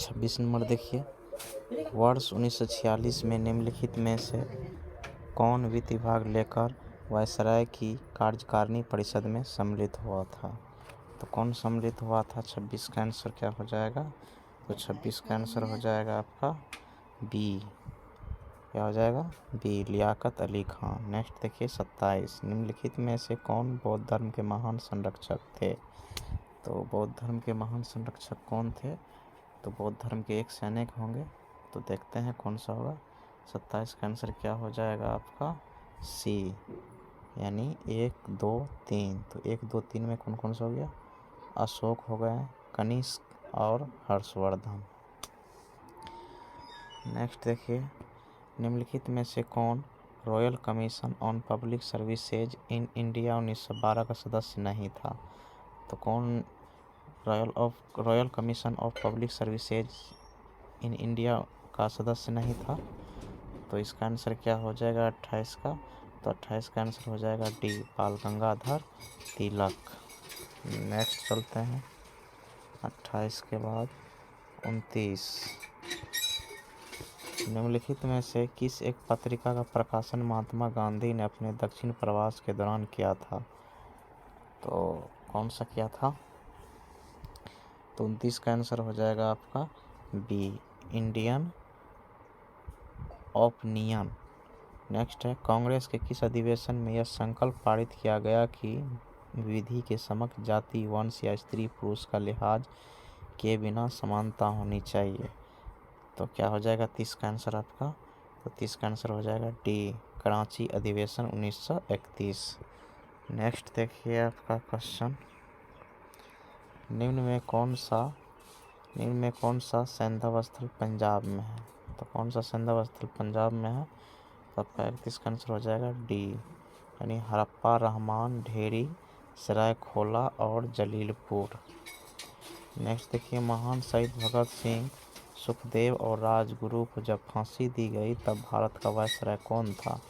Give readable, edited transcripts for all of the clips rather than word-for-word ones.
26 number देखिए, वर्ष 1946 में निम्नलिखित में से कौन वित्त विभाग लेकर वायसराय की कार्यकारिणी परिषद में सम्मिलित हुआ था? तो कौन सम्मिलित हुआ था? 26 का आंसर क्या हो जाएगा? तो 26 का आंसर हो जाएगा आपका बी। क्या हो जाएगा? बी, लियाकत अली खान। नेक्स्ट देखिए 27, निम्नलिखित में से कौन बौद्ध धर्म के महान संरक्षक थे? तो बौद्ध धर्म के महान संरक्षक कौन थे? तो बौद्ध धर्म के एक सैनिक होंगे। तो देखते हैं कौन सा होगा। 27 का आंसर क्या हो जाएगा आपका? सी, यानी 1, 2, 3। तो 1, 2, 3 में कौन कौन सा हो गया? अशोक हो गए, कनिष्क और हर्षवर्धन। नेक्स्ट देखिए, निम्नलिखित में से कौन royal commission on public services in India 1912 का सदस्य नहीं था? तो कौन royal commission of public services in India का सदस्य नहीं था? तो इसका आंसर क्या हो जाएगा 28 का? तो 28 का आंसर हो जाएगा डी, बाल गंगाधर तिलक। नेक्स्ट चलते हैं 28 के बाद 29, निम्नलिखित में से किस एक पत्रिका का प्रकाशन महात्मा गांधी ने अपने दक्षिण प्रवास के दौरान किया था? तो कौन सा किया था? तो 29 का आंसर हो जाएगा आपका बी, इंडियन ओपिनियन। नेक्स्ट है, कांग्रेस के किस अधिवेशन में यह संकल्प पारित किया गया कि विधि के समक्ष जाति, वंश या स्त्री पुरुष का लिहाज किए बिना समानता होनी चाहिए? तो क्या हो जाएगा 30 का आंसर आपका? तो 30 का आंसर हो जाएगा डी, कराची अधिवेशन 1931। नेक्स्ट देखिए आपका क्वेश्चन, निम्न में कौन सा सैंधव स्थल पंजाब में है? तो कौन सा सैंधव स्थल पंजाब में है? तो आपका 31 का आंसर हो जाएगा डी, यानी हड़प्पा, रहमान, ढेरी, सरायखोला और जलीलपुर। नेक्स्ट देखिए, महान शहीद भगत सिंह, सुखदेव और राजगुरु को जब फांसी दी गई तब भारत का वायसराय कौन था?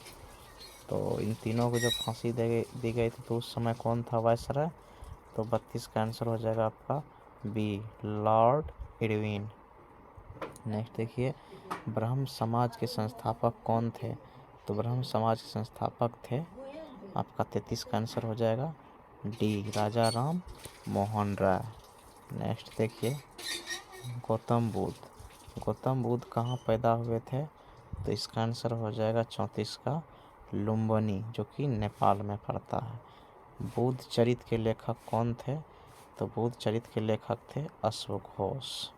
तो इन तीनों को जब फांसी दी गई थी तो उस समय कौन था वायसराय? तो 32 का आंसर हो जाएगा आपका बी, लॉर्ड इरविन। नेक्स्ट देखिए, ब्रह्म समाज के संस्थापक कौन थे? तो ब्रह्म समाज के संस्थापक थे आपका 33 का आंसर हो जाएगा डी, राजा राम मोहन राय। नेक्स्ट देखिए, गौतम बुद्ध कहाँ पैदा हुए थे? तो इसका आंसर हो जाएगा 34 का लुम्बिनी, जो कि नेपाल में पड़ता है। बुद्ध चरित्र के लेखक कौन थे? तो बुद्ध चरित्र के लेखक थे अश्वघोष घोष।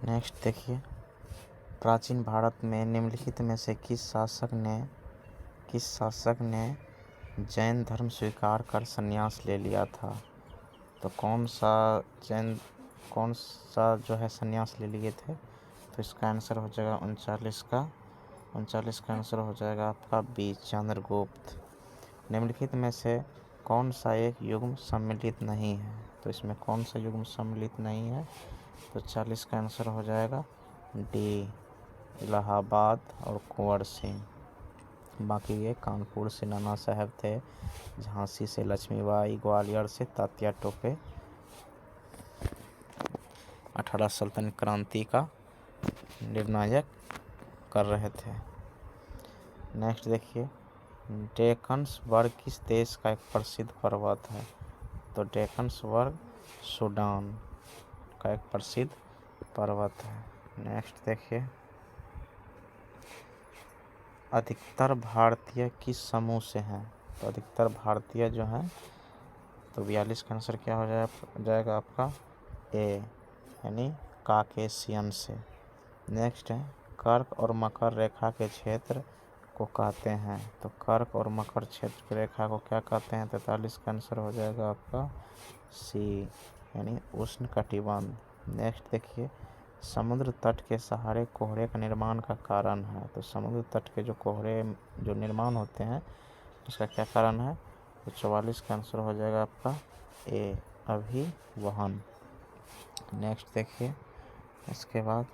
नेक्स्ट देखिए, प्राचीन भारत में निम्नलिखित में से किस शासक ने जैन धर्म स्वीकार कर संन्यास ले लिया था? तो कौन सा जो है संन्यास ले लिए थे? तो इसका आंसर हो जाएगा 39 का आंसर हो जाएगा आपका बी, चंद्रगुप्त। निम्नलिखित में से कौन सा एक युग्म सम्मिलित नहीं है? तो इसमें कौन सा युग्म सम्मिलित नहीं है? तो 40 का आंसर हो जाएगा डी, इलाहाबाद और कुंवर सिंह। बाकी ये कानपुर से नाना साहब थे, झांसी से लक्ष्मीबाई, ग्वालियर से तात्या टोपे 18 सल्तनत क्रांति का निर्णायक कर रहे थे। नेक्स्ट देखिए, डेक्कन-स्वर्ग किस देश का एक प्रसिद्ध पर्वत है? तो डेक्कन-स्वर्ग सूडान का एक प्रसिद्ध पर्वत है। नेक्स्ट देखिए, अधिकतर भारतीय किस समूह से हैं? तो अधिकतर भारतीय जो हैं, तो 42 का आंसर क्या हो जाएगा आपका ए, यानी काकेशियन से। नेक्स्ट है, कर्क और मकर रेखा के क्षेत्र को कहते हैं? तो कर्क और मकर क्षेत्र की रेखा को क्या कहते हैं? 43 का आंसर हो जाएगा आपका सी, यानी उष्ण कटिबंध। नेक्स्ट देखिए, समुद्र तट के सहारे कोहरे का निर्माण का कारण है? तो समुद्र तट के जो कोहरे जो निर्माण होते हैं उसका क्या कारण है? तो 44 का आंसर हो जाएगा आपका ए, अभिवहन। नेक्स्ट देखिए, इसके बाद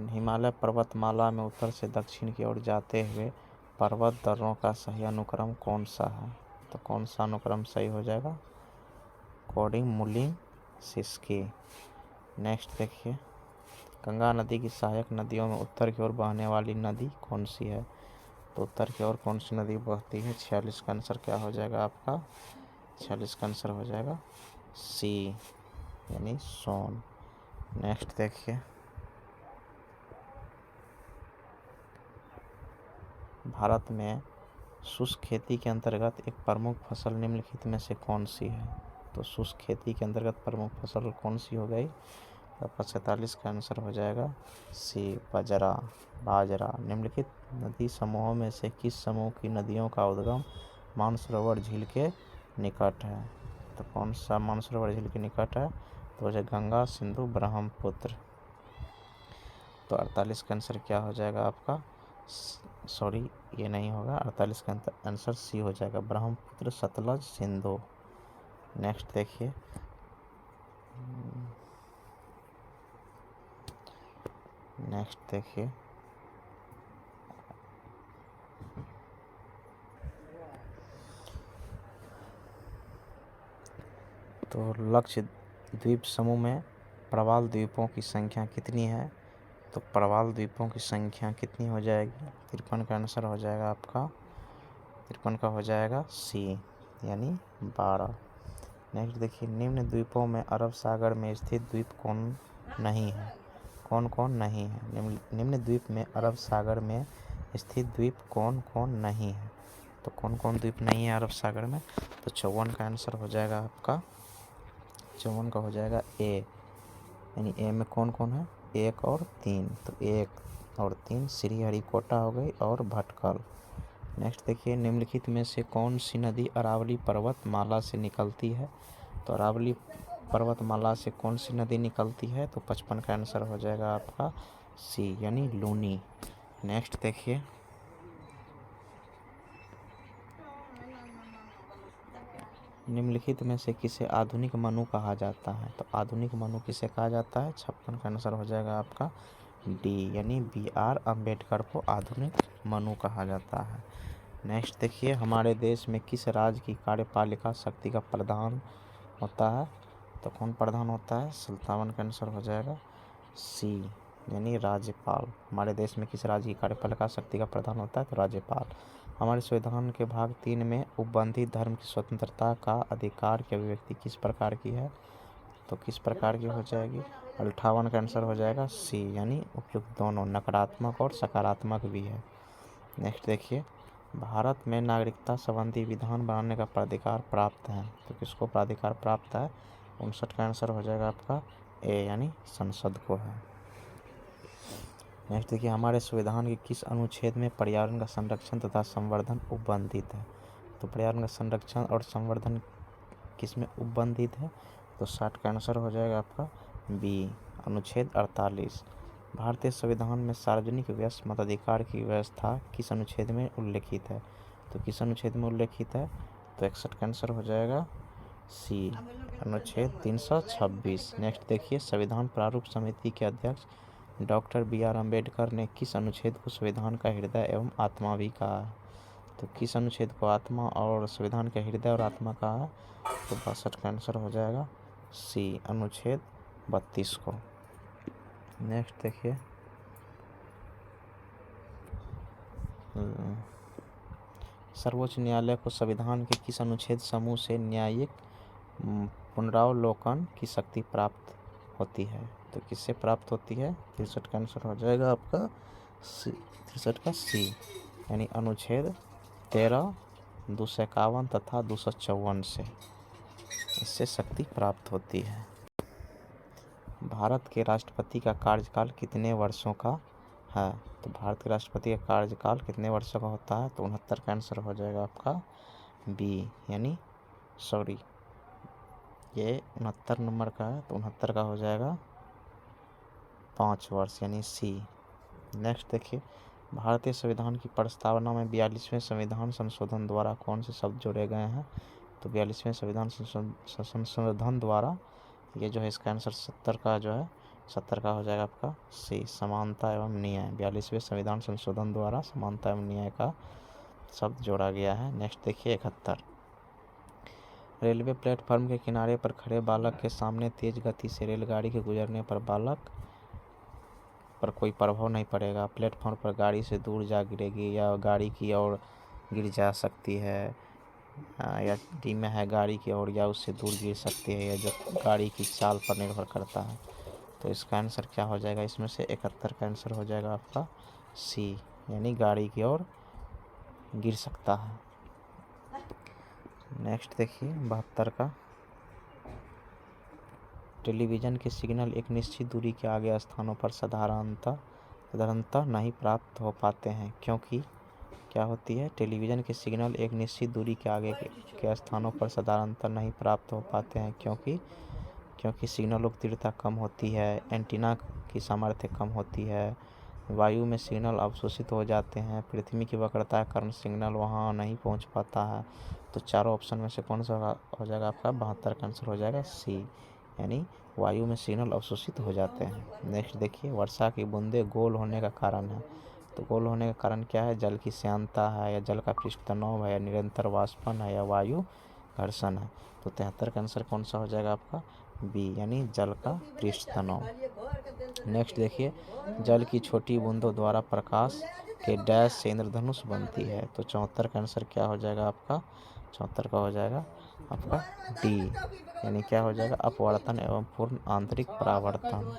हिमालय पर्वतमाला में उत्तर से दक्षिण की ओर जाते हुए पर्वत दर्रों का सही अनुक्रम कौन सा है? तो कौन सा अनुक्रम सही हो जाएगा? कोडिंग, मुलिंग, सिस्की। नेक्स्ट देखिए, गंगा नदी की सहायक नदियों में उत्तर की ओर बहने वाली नदी कौन सी है? तो उत्तर की ओर कौन सी नदी बहती है? 46 का आंसर क्या हो जाएगा आपका? 46 का आंसर हो जाएगा सी, यानी सोन। नेक्स्ट देखिए, भारत में शुष्क खेती के अंतर्गत एक प्रमुख फसल निम्नलिखित में से कौन सी है? तो शुष्क खेती के अंतर्गत प्रमुख फसल कौन सी हो गई? आपका 47 का आंसर हो जाएगा सी, बाजरा। निम्नलिखित नदी समूहों में से किस समूह की नदियों का उद्गम मानसरोवर झील के निकट है? तो कौन सा मानसरोवर झील के निकट है? तो हो गंगा, सिंधु, ब्रह्मपुत्र। तो 48 का आंसर क्या हो जाएगा आपका? सॉरी, ये नहीं होगा। 48 का आंसर सी हो जाएगा, ब्रह्मपुत्र, सतलज, सिंधु। नेक्स्ट देखिए, तो लक्षद्वीप समूह में प्रवाल द्वीपों की संख्या कितनी है? तो प्रवाल द्वीपों की संख्या कितनी हो जाएगी? 53 का आंसर हो जाएगा आपका, 53 का हो जाएगा सी, यानी 12। नेक्स्ट देखिए, निम्न द्वीपों में अरब सागर में स्थित द्वीप कौन नहीं है? कौन कौन नहीं है? निम्न द्वीप में अरब सागर में स्थित द्वीप कौन कौन नहीं है? तो कौन कौन द्वीप नहीं है अरब सागर में? तो 54 का आंसर हो जाएगा आपका, 54 का हो जाएगा ए, यानी ए में कौन कौन है? 1 और 3। तो 1 और 3 श्रीहरिकोटा हो गई और भटकल। नेक्स्ट देखिए, निम्नलिखित में से कौन सी नदी अरावली पर्वतमाला से निकलती है? तो अरावली पर्वतमाला से कौन सी नदी निकलती है? तो 55 का आंसर हो जाएगा आपका सी, यानी लूनी। नेक्स्ट देखिए, निम्नलिखित में से किसे आधुनिक मनु कहा जाता है? तो आधुनिक मनु किसे कहा जाता है? 56 का आंसर हो जाएगा आपका डी, यानी BR अम्बेडकर को आधुनिक मनु कहा जाता है। नेक्स्ट देखिए, हमारे देश में किस राज्य की कार्यपालिका शक्ति का प्रधान होता है? तो कौन प्रधान होता है? 57 का आंसर हो जाएगा सी, यानी राज्यपाल। हमारे देश में किस राज्य की कार्यपालिका शक्ति का प्रधान होता है? तो राज्यपाल। हमारे संविधान के भाग 3 में उपबंधित धर्म की स्वतंत्रता का अधिकार की अभिव्यक्ति किस प्रकार की है? तो किस प्रकार की हो जाएगी? 58 का आंसर हो जाएगा सी, यानी उपयुक्त दोनों, नकारात्मक और सकारात्मक भी है। नेक्स्ट देखिए, भारत में नागरिकता संबंधी विधान बनाने का प्राधिकार प्राप्त है। तो किसको प्राधिकार प्राप्त है? 59 का आंसर हो जाएगा आपका ए, यानी संसद को है। नेक्स्ट देखिए, हमारे संविधान के किस अनुच्छेद में पर्यावरण का संरक्षण तथा संवर्धन उपबंधित है? तो पर्यावरण का संरक्षण और संवर्धन किस में उपबंधित है? तो 60 का आंसर हो जाएगा आपका बी, अनुच्छेद 48। भारतीय संविधान में सार्वजनिक व्यस्त मताधिकार की व्यवस्था किस अनुच्छेद में उल्लेखित है? तो किस अनुच्छेद में उल्लेखित है? तो 61 का आंसर हो जाएगा सी, अनुच्छेद 326। नेक्स्ट देखिए, संविधान प्रारूप समिति के अध्यक्ष डॉक्टर BR अम्बेडकर ने किस अनुच्छेद को संविधान का हृदय एवं आत्मा भी कहा है? तो किस अनुच्छेद को आत्मा और संविधान का हृदय और आत्मा कहा है? तो 62 का आंसर हो जाएगा सी, अनुच्छेद 32 को। नेक्स्ट देखिए, सर्वोच्च न्यायालय को संविधान के किस अनुच्छेद समूह से न्यायिक पुनरावलोकन की शक्ति प्राप्त होती है? तो किससे प्राप्त होती है? 63 का आंसर हो जाएगा आपका सी, 63 का सी, यानी अनुच्छेद 13, 251 तथा 254 से इससे शक्ति प्राप्त होती है। भारत के राष्ट्रपति का कार्यकाल कितने वर्षों का है? तो भारत के राष्ट्रपति का कार्यकाल कितने वर्षों का होता है? तो 69 का आंसर हो जाएगा आपका बी, यानी सॉरी, ये 69 नंबर का है, तो 69 का हो जाएगा 5 वर्ष, यानी सी। नेक्स्ट देखिए, भारतीय संविधान की प्रस्तावना में 42वें संविधान संशोधन द्वारा कौन से शब्द जोड़े गए हैं? तो 42वें संविधान संशोधन द्वारा, ये जो है इसका आंसर 70 का जो है, 70 का हो जाएगा आपका सी, समानता एवं न्याय। 42वें संविधान संशोधन द्वारा समानता एवं न्याय का शब्द जोड़ा गया है। नेक्स्ट देखिए 71। रेलवे प्लेटफार्म के किनारे पर खड़े बालक के सामने तेज गति से रेलगाड़ी के गुजरने पर बालक पर कोई प्रभाव नहीं पड़ेगा। प्लेटफॉर्म पर गाड़ी से दूर जा गिरेगी या गाड़ी की ओर गिर जा सकती है, या डी में है गाड़ी की ओर या उससे दूर गिर सकती है, या जो गाड़ी की चाल पर निर्भर करता है। तो इसका आंसर क्या हो जाएगा? इसमें से 71 का आंसर हो जाएगा आपका सी, यानी गाड़ी की ओर गिर सकता है। नेक्स्ट देखिए 72 का। टेलीविज़न के सिग्नल एक निश्चित दूरी के आगे स्थानों पर साधारणतः नहीं प्राप्त हो पाते हैं, क्योंकि क्या होती है? टेलीविज़न के सिग्नल एक निश्चित दूरी के आगे के स्थानों पर साधारणतः नहीं प्राप्त हो पाते हैं, क्योंकि सिग्नलों की तीव्रता कम होती है, एंटीना की सामर्थ्य कम होती है, वायु में सिग्नल अवशोषित हो जाते हैं, पृथ्वी की वक्रता के कारण सिग्नल वहां नहीं पहुंच पाता है। तो चारों ऑप्शन में से कौन सा हो जाएगा आपका? 72 का आंसर हो जाएगा सी, यानी वायु में सिग्नल अवशोषित हो जाते हैं। नेक्स्ट देखिए, वर्षा की बूंदें गोल होने का कारण है। तो गोल होने का कारण क्या है? जल की श्यानता है, या जल का पृष्ठ तनाव है, या निरंतर वाष्पन है, या वायु घर्षण है। तो 73 का आंसर कौन सा हो जाएगा आपका? बी, यानी जल का पृष्ठ तनाव। नेक्स्ट देखिए, जल की छोटी बूंदों द्वारा प्रकाश के डैश से इंद्रधनुष बनती है। तो 74 का आंसर क्या हो जाएगा आपका? 74 का हो जाएगा आपका डी, यानी क्या हो जाएगा? अपवर्तन एवं पूर्ण आंतरिक परावर्तन।